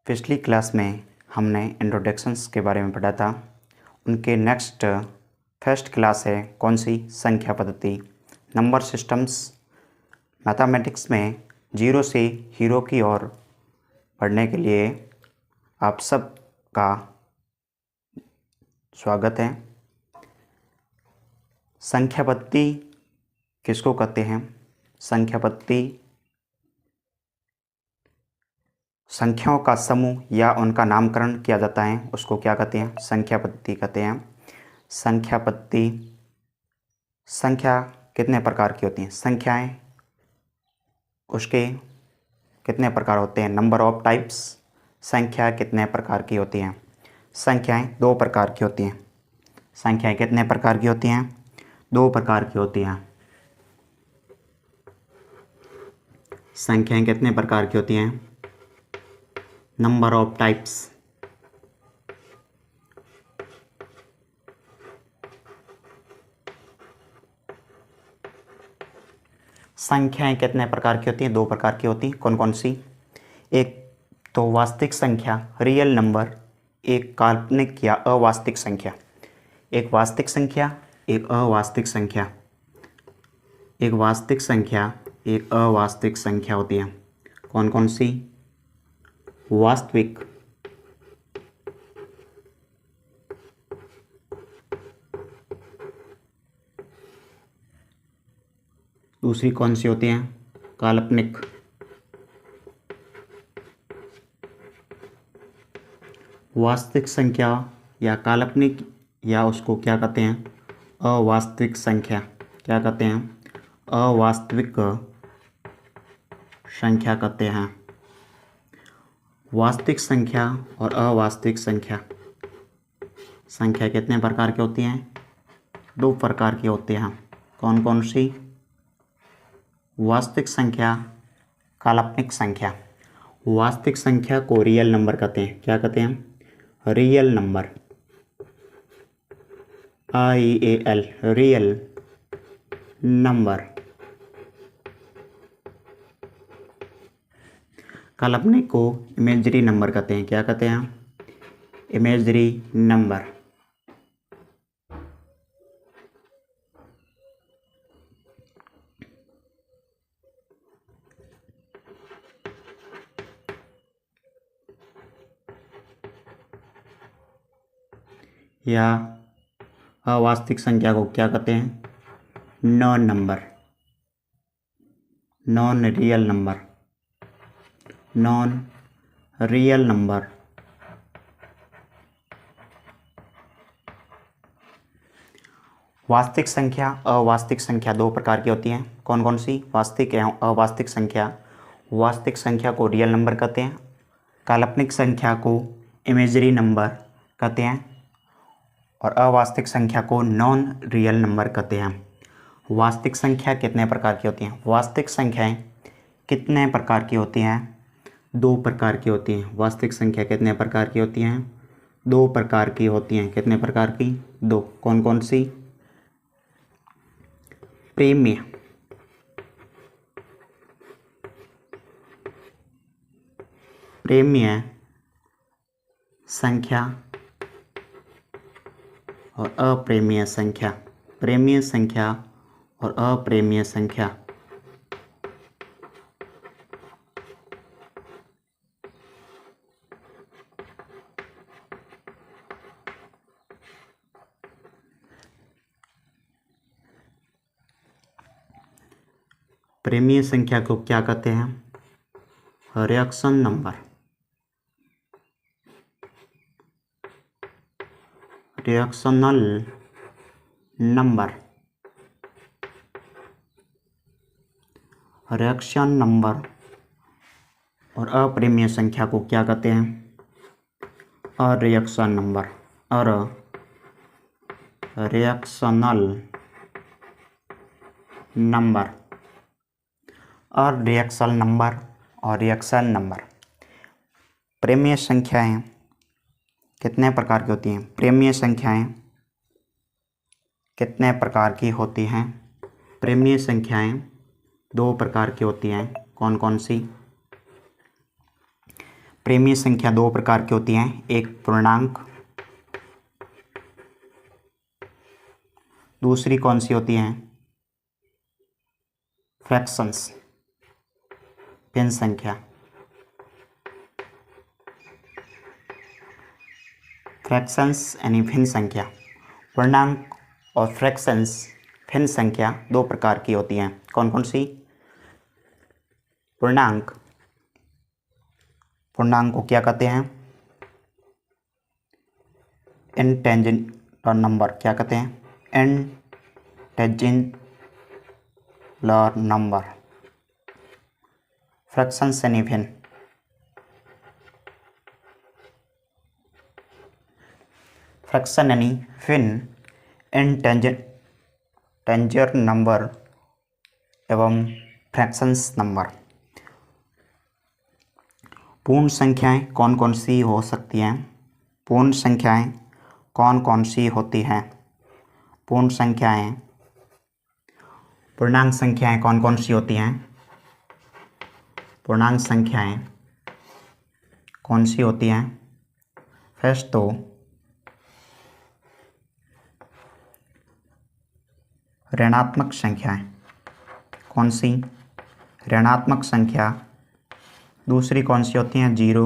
पिछली क्लास में हमने इंट्रोडक्शंस के बारे में पढ़ा था। उनके नेक्स्ट फर्स्ट क्लास है कौन सी? संख्या पद्धति, नंबर सिस्टम्स। मैथमेटिक्स में जीरो से हीरो की ओर पढ़ने के लिए आप सब का स्वागत है। संख्या पद्धति किसको कहते हैं? संख्या पद्धति संख्याओं का समूह या उनका नामकरण किया जाता है, उसको क्या कहते हैं? संख्या पद्धति कहते हैं। संख्या पद्धति, संख्या कितने प्रकार की होती हैं? संख्याएं उसके कितने प्रकार होते हैं? Number of types. संख्या कितने प्रकार की होती हैं? संख्याएं दो प्रकार की होती हैं। संख्याएं कितने प्रकार की होती हैं? दो प्रकार की होती हैं। संख्याएं कितने प्रकार की होती हैं? Number of types. संख्याएं कितने प्रकार की होती हैं? दो प्रकार की होती हैं। कौन कौन सी? एक तो वास्तविक संख्या, रियल नंबर, एक काल्पनिक या अवास्तविक संख्या। एक वास्तविक संख्या, एक अवास्तविक संख्या। एक वास्तविक संख्या, एक अवास्तविक संख्या होती है। कौन कौन सी? वास्तविक, दूसरी कौन सी होती हैं? काल्पनिक। वास्तविक संख्या या काल्पनिक या उसको क्या कहते हैं? अवास्तविक संख्या। क्या कहते हैं? अवास्तविक संख्या कहते हैं। वास्तविक संख्या और अवास्तविक संख्या, संख्या कितने प्रकार की होती हैं? दो प्रकार की होती हैं। कौन कौन सी? वास्तविक संख्या, काल्पनिक संख्या। वास्तविक संख्या को रियल नंबर कहते हैं। क्या कहते हैं? Real number, REAL, real number. काल्पनिक को इमेजरी नंबर कहते हैं। क्या कहते हैं? Imagery number. या अवास्तविक संख्या को क्या कहते हैं? Non number, non real number, non real number. वास्तविक संख्या, अवास्तविक संख्या दो प्रकार की होती हैं। कौन कौन सी? वास्तविक एवं अवास्तविक संख्या। वास्तविक संख्या को रियल नंबर कहते हैं, काल्पनिक संख्या को इमेजरी नंबर कहते हैं और अवास्तविक संख्या को नॉन रियल नंबर कहते हैं। वास्तविक संख्या कितने प्रकार की होती हैं? वास्तविक संख्याएं कितने प्रकार की होती हैं? दो प्रकार की होती हैं। वास्तविक संख्या कितने प्रकार की होती हैं? दो प्रकार की होती हैं। कितने प्रकार की? दो। कौन कौन सी? प्रेम्य, प्रेम्य संख्या और अप्रेम्य संख्या। प्रेम्य संख्या और अप्रेम्य संख्या। प्रेम्य संख्या को क्या कहते हैं? Reaction number, reactional number. Reaction number. और अप्रेम्य संख्या को क्या कहते हैं? अरिएक्शन नंबर और रिएक्शनल नंबर। और रिएक्शन नंबर और रिएक्शन नंबर। प्रेम्य संख्याएं कितने प्रकार की होती हैं? प्रेम्य संख्याएं कितने प्रकार की होती हैं? प्रेम्य संख्याएं दो प्रकार की होती हैं। कौन कौन सी? प्रेमीय संख्या दो प्रकार की होती हैं, एक पूर्णांक, दूसरी कौन सी होती हैं, फ्रैक्शंस, भिन्न संख्या। फ्रैक्शंस यानी भिन्न संख्या। पूर्णांक और फ्रैक्शंस भिन्न संख्या दो प्रकार की होती हैं, कौन कौन सी। पूर्णांक, पूर्णांक को क्या कहते हैं, इंटेंजिबल नंबर, क्या कहते हैं, इंटेंजिबल नंबर। फ्रैक्शंस यानी भिन्न। फ्रैक्शन यानी भिन्न, इंटेंजर नंबर एवं फ्रैक्शंस नंबर। पूर्ण संख्याएं कौन कौन सी हो सकती हैं, पूर्ण संख्याएं कौन कौन सी होती हैं। पूर्ण संख्याएं, पूर्णांक संख्याएं कौन कौन सी होती हैं, पूर्णांक संख्याएं कौन सी होती हैं। फर्स्ट तो ऋणात्मक संख्याएं, कौन सी, ऋणात्मक संख्या। दूसरी कौन सी होती हैं, जीरो।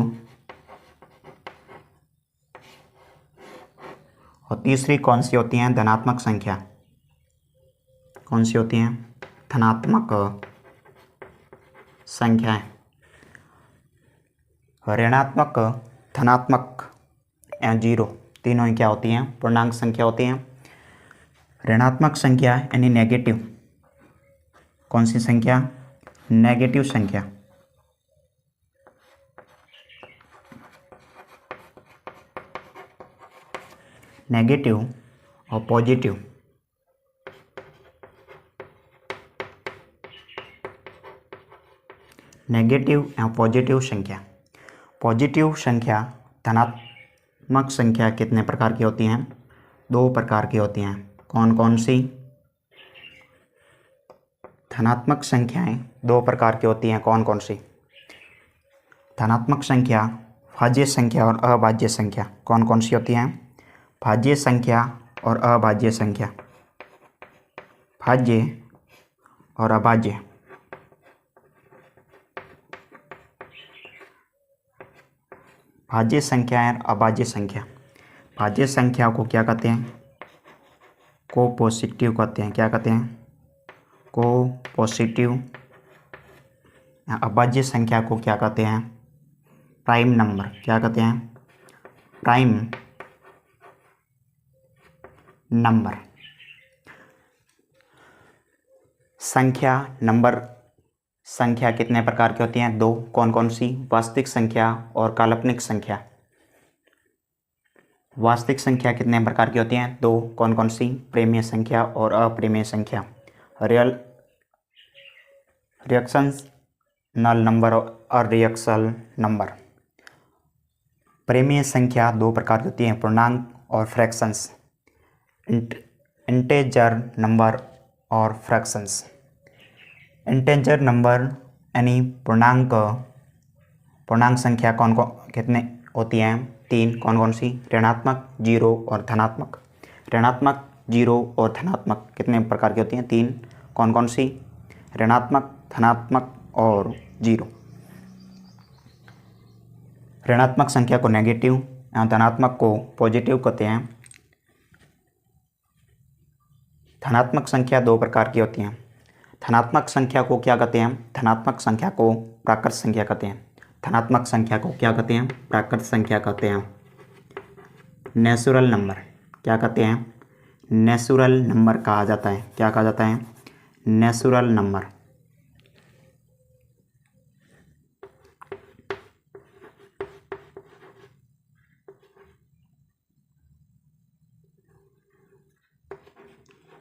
और तीसरी कौन सी होती हैं, धनात्मक संख्या। कौन सी होती हैं, धनात्मक संख्याएं। ऋणात्मक, धनात्मक या जीरो, तीनों ही क्या होती हैं, पूर्णांक संख्या होती हैं। ऋणात्मक संख्या यानी नेगेटिव, कौन सी संख्या, नेगेटिव संख्या। नेगेटिव और पॉजिटिव। नेगेटिव या पॉजिटिव संख्या। पॉजिटिव संख्या, धनात्मक संख्या कितने प्रकार की होती हैं, दो प्रकार की होती हैं, कौन कौन सी। धनात्मक संख्याएं दो प्रकार की होती हैं, कौन कौन सी। धनात्मक संख्या भाज्य संख्या और अभाज्य संख्या, कौन कौन सी होती हैं, भाज्य संख्या और अभाज्य संख्या। भाज्य और अभाज्य। भाज्य संख्या और अभाज्य संख्या। भाज्य संख्या को क्या कहते हैं, को पॉजिटिव कहते हैं, क्या कहते हैं, को पॉजिटिव। अभाज्य संख्या को क्या कहते हैं, प्राइम नंबर, क्या कहते हैं, प्राइम नंबर। संख्या, नंबर, संख्या कितने प्रकार की होती हैं, दो, कौन कौन सी, वास्तविक संख्या और काल्पनिक संख्या। वास्तविक संख्या कितने प्रकार की होती हैं, दो, कौन कौन सी, प्रेमीय संख्या और अप्रेमीय संख्या। रिएक्शनल नंबर और रिएक्शनल नंबर। प्रेमीय संख्या दो प्रकार की होती हैं, पूर्णांक और फ्रैक्शंस। इंटेजर नंबर और फ्रैक्शंस। इंटेजर नंबर यानी पूर्णांक, पूर्णांक संख्या कौन कौन कितने होती हैं, तीन, कौन कौन सी, ऋणात्मक, जीरो और धनात्मक। ऋणात्मक, जीरो और धनात्मक कितने प्रकार की होती हैं, तीन, कौन कौन सी, ऋणात्मक, धनात्मक और जीरो। ऋणात्मक संख्या को नेगेटिव या धनात्मक को पॉजिटिव कहते हैं। धनात्मक संख्या दो प्रकार की होती हैं। धनात्मक संख्या को क्या कहते हैं, धनात्मक संख्या को प्राकृत संख्या कहते हैं। धनात्मक संख्या को क्या कहते हैं, प्राकृत संख्या कहते हैं। नेचुरल नंबर, क्या कहते हैं, नेचुरल नंबर कहा जाता है, क्या कहा जाता है, नेचुरल नंबर।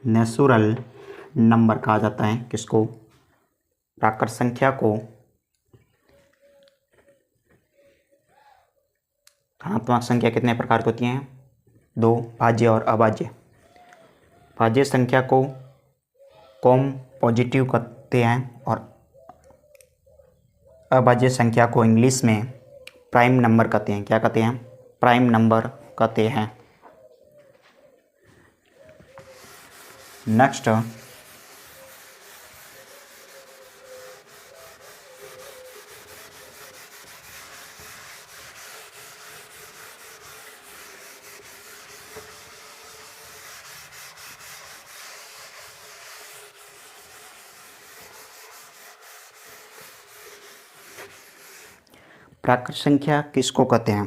नेचुरल नंबर कहा जाता है किसको, प्राकृत संख्या को। धनात्मक संख्या कितने प्रकार की होती हैं, दो, भाज्य और अभाज्य। भाज्य संख्या को कॉम पॉजिटिव कहते हैं और अभाज्य संख्या को इंग्लिश में प्राइम नंबर कहते हैं। क्या कहते हैं? प्राइम नंबर कहते हैं। नेक्स्ट, प्राकृत संख्या किसको कहते हैं?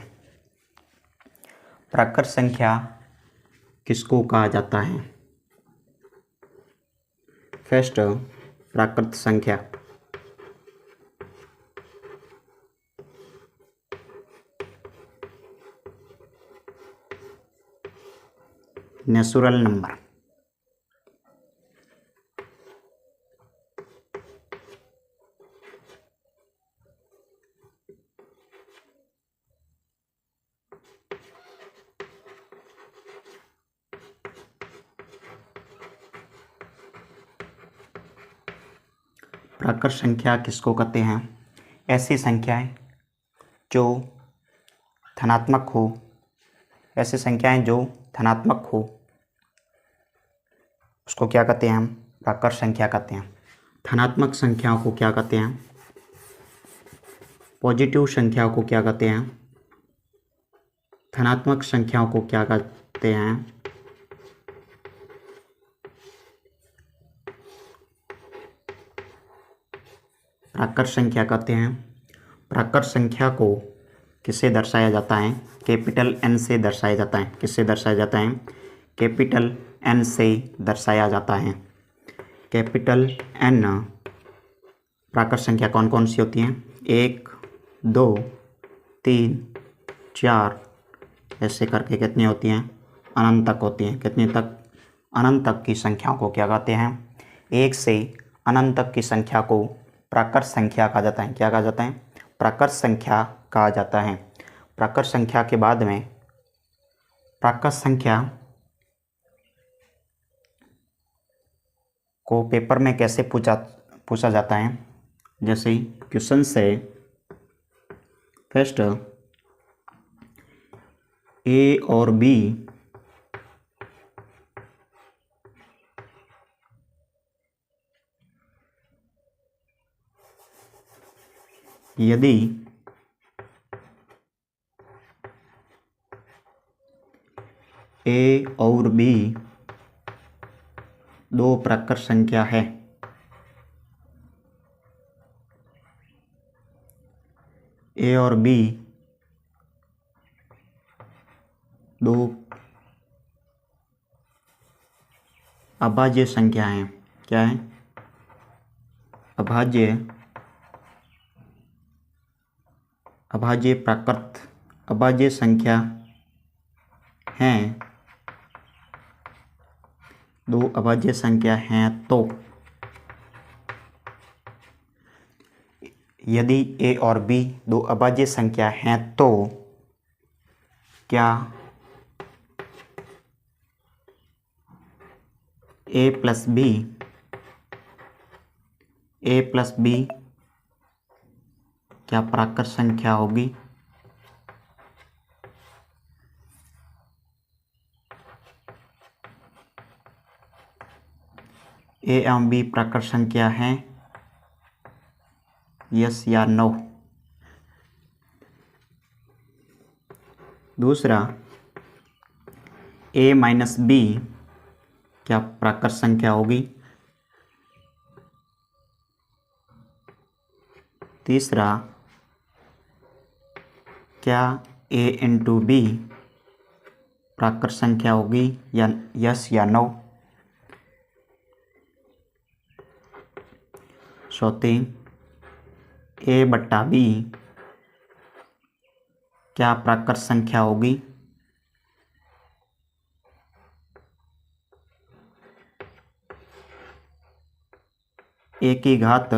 प्राकृत संख्या किसको कहा जाता है? फर्स्ट, प्राकृत संख्या। Natural number. प्राकृत संख्या किसको कहते हैं? ऐसी संख्याएं जो धनात्मक हो, ऐसी संख्याएं जो धनात्मक हो उसको क्या कहते हैं? हम प्राकृत संख्या कहते हैं। धनात्मक संख्याओं को क्या कहते हैं? पॉजिटिव संख्याओं को क्या कहते हैं? धनात्मक संख्याओं को क्या कहते हैं? प्राकृत संख्या कहते हैं। प्राकृत संख्या को किससे दर्शाया जाता है? कैपिटल एन से दर्शाया जाता है। किससे दर्शाया जाता है? कैपिटल एन से दर्शाया जाता है। कैपिटल एन प्राकृत संख्या कौन कौन सी होती हैं? 1, 2, 3, 4 ऐसे करके कितनी होती हैं? अनंत तक होती हैं। कितनी तक? अनंत तक की संख्याओं को क्या कहते हैं? 1 से अनंत तक की संख्या को प्राकृत संख्या कहा जाता है। क्या कहा जाता है? प्राकृत संख्या कहा जाता है। प्राकृत संख्या के बाद में प्राकृत संख्या को पेपर में कैसे पूछा जाता है? जैसे क्वेश्चन से फर्स्ट ए और बी यदि ए और बी दो प्राकृत संख्या है, ए और बी दो अभाज्य संख्या हैं। क्या है? अभाज्य प्राकृत अभाज्य संख्या हैं। दो अभाज्य संख्या हैं तो यदि ए और बी दो अभाज्य संख्या हैं तो क्या ए प्लस बी क्या प्राकृत संख्या होगी? ए एवं बी प्राकृत संख्या हैं? यस या नो? दूसरा, ए माइनस बी क्या प्राकृत संख्या होगी? तीसरा, क्या ए इंटू बी प्राकृत संख्या होगी? या यस या नो? चौथी, ए बट्टा बी क्या प्राकृत संख्या होगी? ए की घात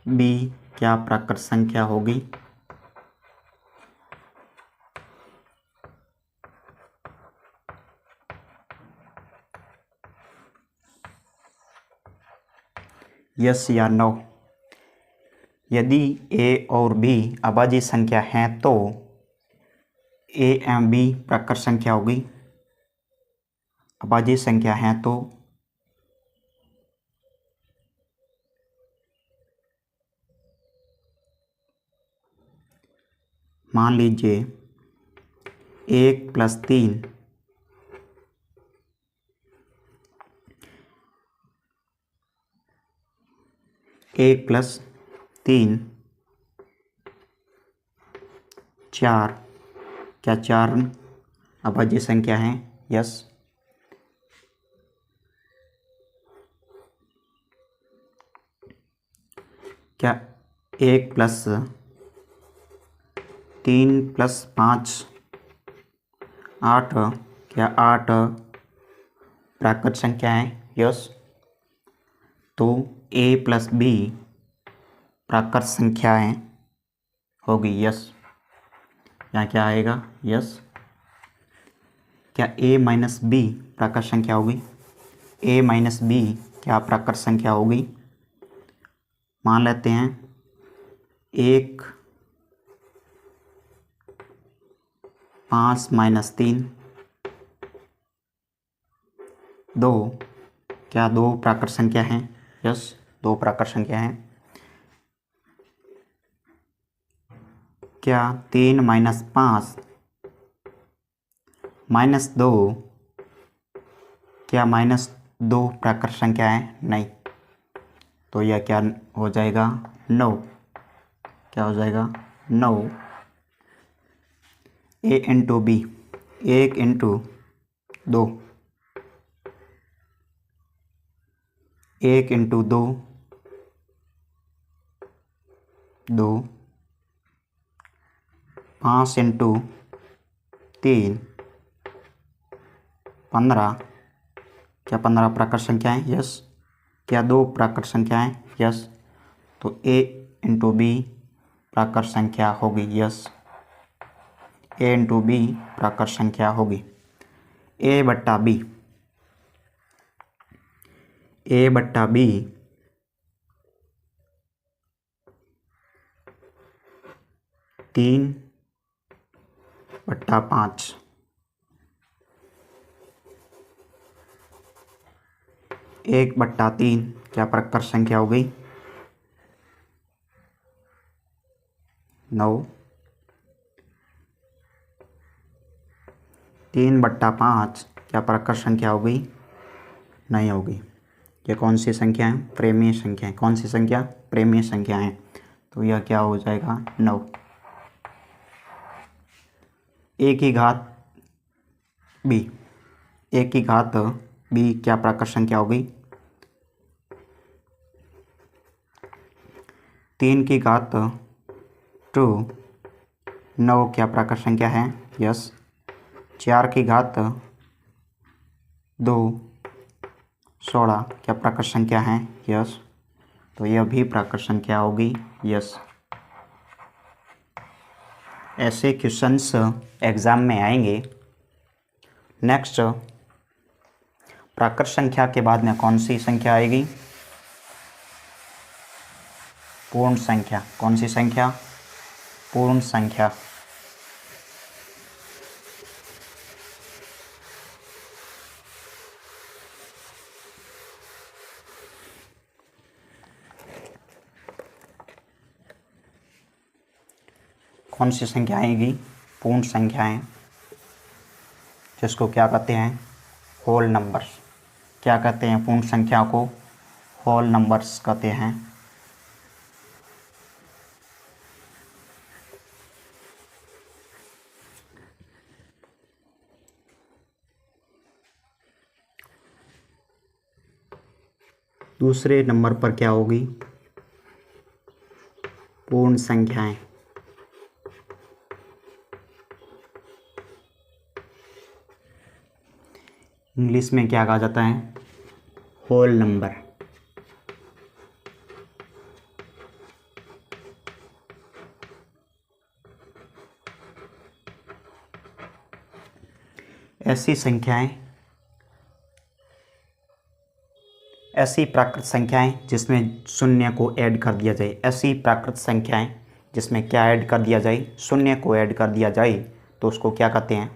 बी क्या प्राकृत संख्या होगी? यस या नो? यदि ए और बी अभाज्य संख्या हैं तो ए एवं बी प्राकृत संख्या होगी। अभाज्य संख्या हैं तो मान लीजिए 1+3 1+3 4, क्या 4 अभाज्य संख्या हैं? यस। क्या 1+3+5 8, क्या 8 प्राकृत संख्या है? यस। तो a+b प्राकृत संख्याएं होगी। यस। यहाँ क्या आएगा? यस। क्या a-b प्राकृत संख्या होगी? a-b क्या प्राकृत संख्या होगी? मान लेते हैं 1 5 - 3 2, क्या 2 प्राकृत संख्या हैं? यस, 2 प्राकृत संख्या हैं। क्या 3 - 5 -2, क्या -2 प्राकृत संख्या है? नहीं। तो यह क्या हो जाएगा? 9। क्या हो जाएगा? 9। a × b 1 × 2 1 × 2 2 5 × 3 15, क्या 15 प्राकृत संख्याएं? यस। क्या 2 प्राकृत संख्याएं? यस। तो a × b प्राकृत संख्या होगी। यस, a × b प्राकृत संख्या होगी। a/b 3/5 1/3 क्या प्राकृत संख्या हो गई? 9। 3/5 क्या प्राकृत संख्या हो गई? नहीं होगी। ये कौन सी संख्या है? प्रेमीय संख्या है। कौन सी संख्या? प्रेमीय संख्या है। तो यह क्या हो जाएगा? 9। a की घात b 1 की घात b क्या प्राकृत संख्या हो गई? 3 की घात 2 9 क्या प्राकृत संख्या है? यस। 4 की घात 2 16 क्या प्राकृत संख्या है? यस। तो यह भी प्राकृत संख्या होगी। यस। ऐसे क्वेश्चंस एग्ज़ाम में आएंगे। नेक्स्ट, प्राकृत संख्या के बाद में कौन सी संख्या आएगी? पूर्ण संख्या। कौन सी संख्या? पूर्ण संख्या। कौन सी संख्या आएगी? पूर्ण संख्याएं, जिसको क्या कहते हैं? Whole numbers. क्या कहते हैं पूर्ण संख्या को? होल नंबर्स कहते हैं। दूसरे नंबर पर क्या होगी? पूर्ण संख्याएं। इंग्लिश में क्या कहा जाता है? Whole number. ऐसी संख्याएं ऐसी प्राकृत संख्याएं जिसमें शून्य को ऐड कर दिया जाए, ऐसी प्राकृत संख्याएं जिसमें क्या ऐड कर दिया जाए, शून्य को ऐड कर दिया जाए, तो उसको क्या कहते हैं,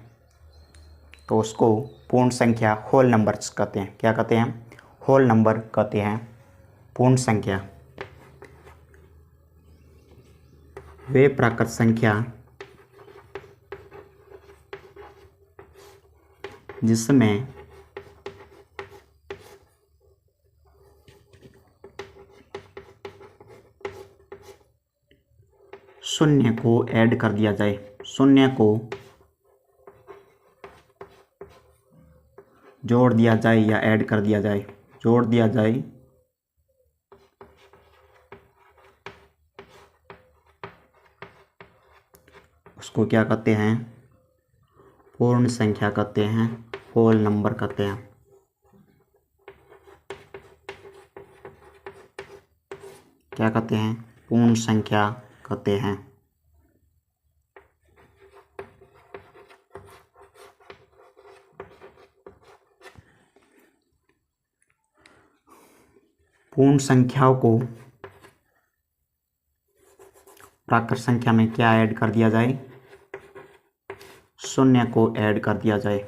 तो उसको पूर्ण संख्या होल नंबर्स कहते हैं। क्या कहते हैं, होल नंबर कहते हैं। पूर्ण संख्या वे प्राकृत संख्या जिसमें शून्य को ऐड कर दिया जाए, शून्य को जोड़ दिया जाए या ऐड कर दिया जाए, जोड़ दिया जाए, उसको क्या कहते हैं, पूर्ण संख्या कहते हैं, होल नंबर कहते हैं। क्या कहते हैं, पूर्ण संख्या कहते हैं। पूर्ण संख्याओं को प्राकृत संख्या में क्या ऐड कर दिया जाए, शून्य को ऐड कर दिया जाए।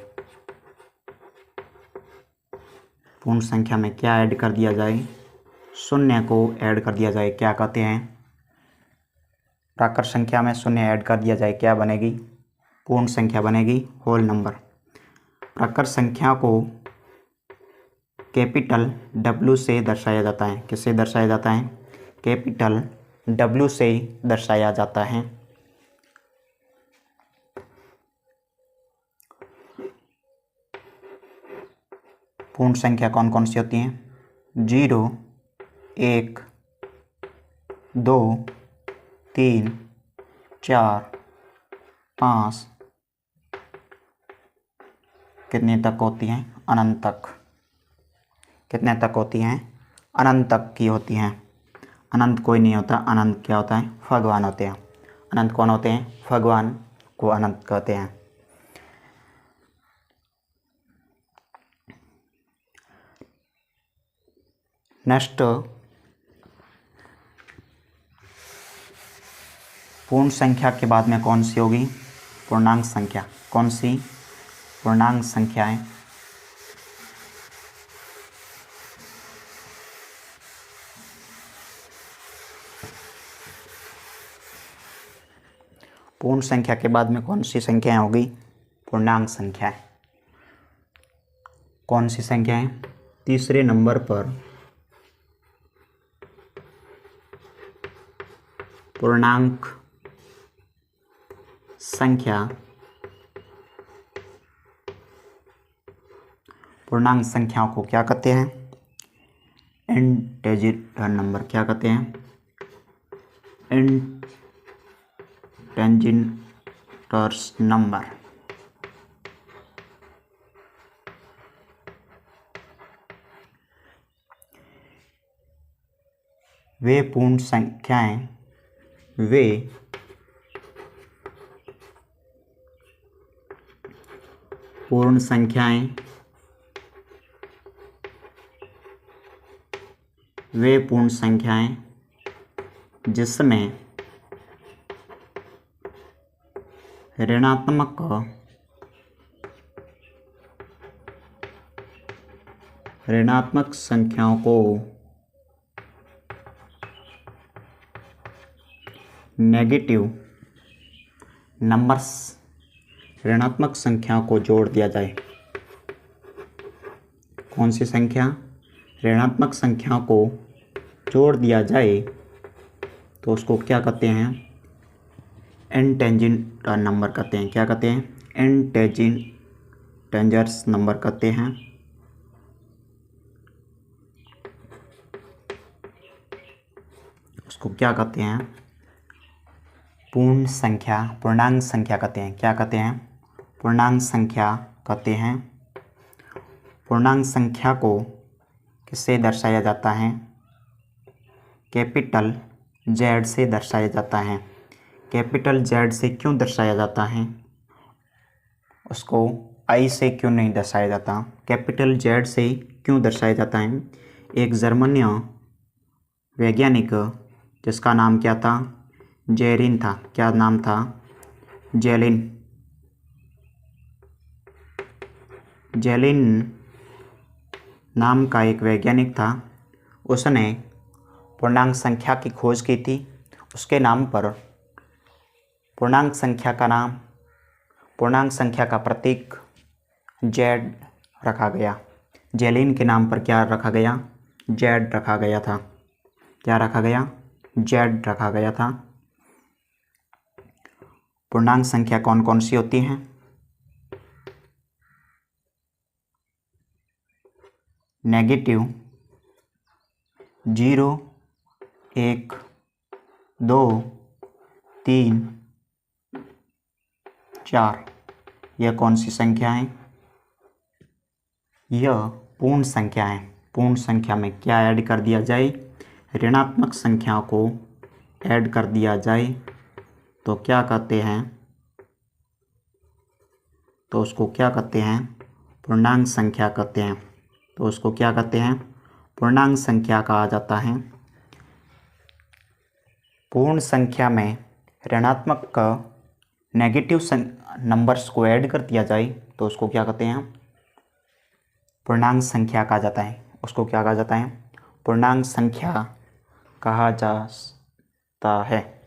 पूर्ण संख्या में क्या ऐड कर दिया जाए, शून्य को ऐड कर दिया जाए, क्या कहते हैं, प्राकृत संख्या में शून्य ऐड कर दिया जाए, क्या बनेगी, पूर्ण संख्या बनेगी, होल नंबर। प्राकृत संख्या को कैपिटल W से दर्शाया जाता है। किससे दर्शाया जाता है, कैपिटल W से दर्शाया जाता है। पूर्ण संख्या कौन कौन सी होती हैं, 0, 1, 2, 3, 4, 5, कितने तक होती हैं, अनंत तक। कितने तक होती हैं, अनंत तक की होती हैं। अनंत कोई नहीं होता, अनंत क्या होता है, भगवान होते हैं। अनंत कौन होते हैं, भगवान को अनंत कहते हैं। नेक्स्ट, पूर्ण संख्या के बाद में कौन सी होगी, पूर्णांक संख्या। कौन सी, पूर्णांक संख्याएं। पूर्ण संख्या के बाद में कौन सी संख्याएं होगी, पूर्णांक संख्याएं। कौन सी संख्याएं, तीसरे नंबर पर पूर्णांक संख्या, पूर्णांक संख्याओं को क्या कहते हैं, इंटीजर नंबर। क्या कहते हैं, इंटीजर्स नंबर। वे पूर्ण संख्याएं, वे पूर्ण संख्याएं, वे पूर्ण संख्याएं जिसमें ऋणात्मक संख्याओं को नेगेटिव नंबर्स, ऋणात्मक संख्याओं को जोड़ दिया जाए। कौन सी संख्या, ऋणात्मक संख्याओं को जोड़ दिया जाए, तो उसको क्या कहते हैं, इंटीजर नंबर कहते हैं। क्या कहते हैं, इंटीजर्स नंबर कहते हैं। उसको क्या कहते हैं, पूर्ण संख्या, पूर्णांक संख्या कहते हैं। क्या कहते हैं, पूर्णांक संख्या कहते हैं। पूर्णांक संख्या को किससे दर्शाया जाता है, कैपिटल Z से दर्शाया जाता है। कैपिटल Z से क्यों दर्शाया जाता है, उसको I से क्यों नहीं दर्शाया जाता, कैपिटल Z से क्यों दर्शाया जाता है, एक जर्मनीय वैज्ञानिक जिसका नाम क्या था, जेरिन था। क्या नाम था, जेलिन। जेलिन नाम का एक वैज्ञानिक था। उसने पूर्णांक संख्या की खोज की थी। उसके नाम पर पूर्णांक संख्या का प्रतीक जेड रखा गया। जेलिन के नाम पर क्या रखा गया, जेड रखा गया था। क्या रखा गया, जेड रखा गया था। पूर्णांक संख्या कौन कौन सी होती हैं, नेगेटिव, 0, 1, 2, 3, 4। यह कौन सी संख्या है, यह पूर्ण संख्या है। पूर्ण संख्या में क्या ऐड कर दिया जाए, ऋणात्मक संख्या को ऐड कर दिया जाए तो क्या कहते हैं, तो उसको क्या कहते हैं, पूर्णांक संख्या कहते हैं। तो उसको क्या कहते हैं, पूर्णांक संख्या कहा जाता है। पूर्ण संख्या में ऋणात्मक नेगेटिव नंबर्स को ऐड कर दिया जाए तो उसको क्या कहते हैं, पूर्णांक संख्या कहा जाता है। उसको क्या कहा जाता है, पूर्णांक संख्या कहा जाता है।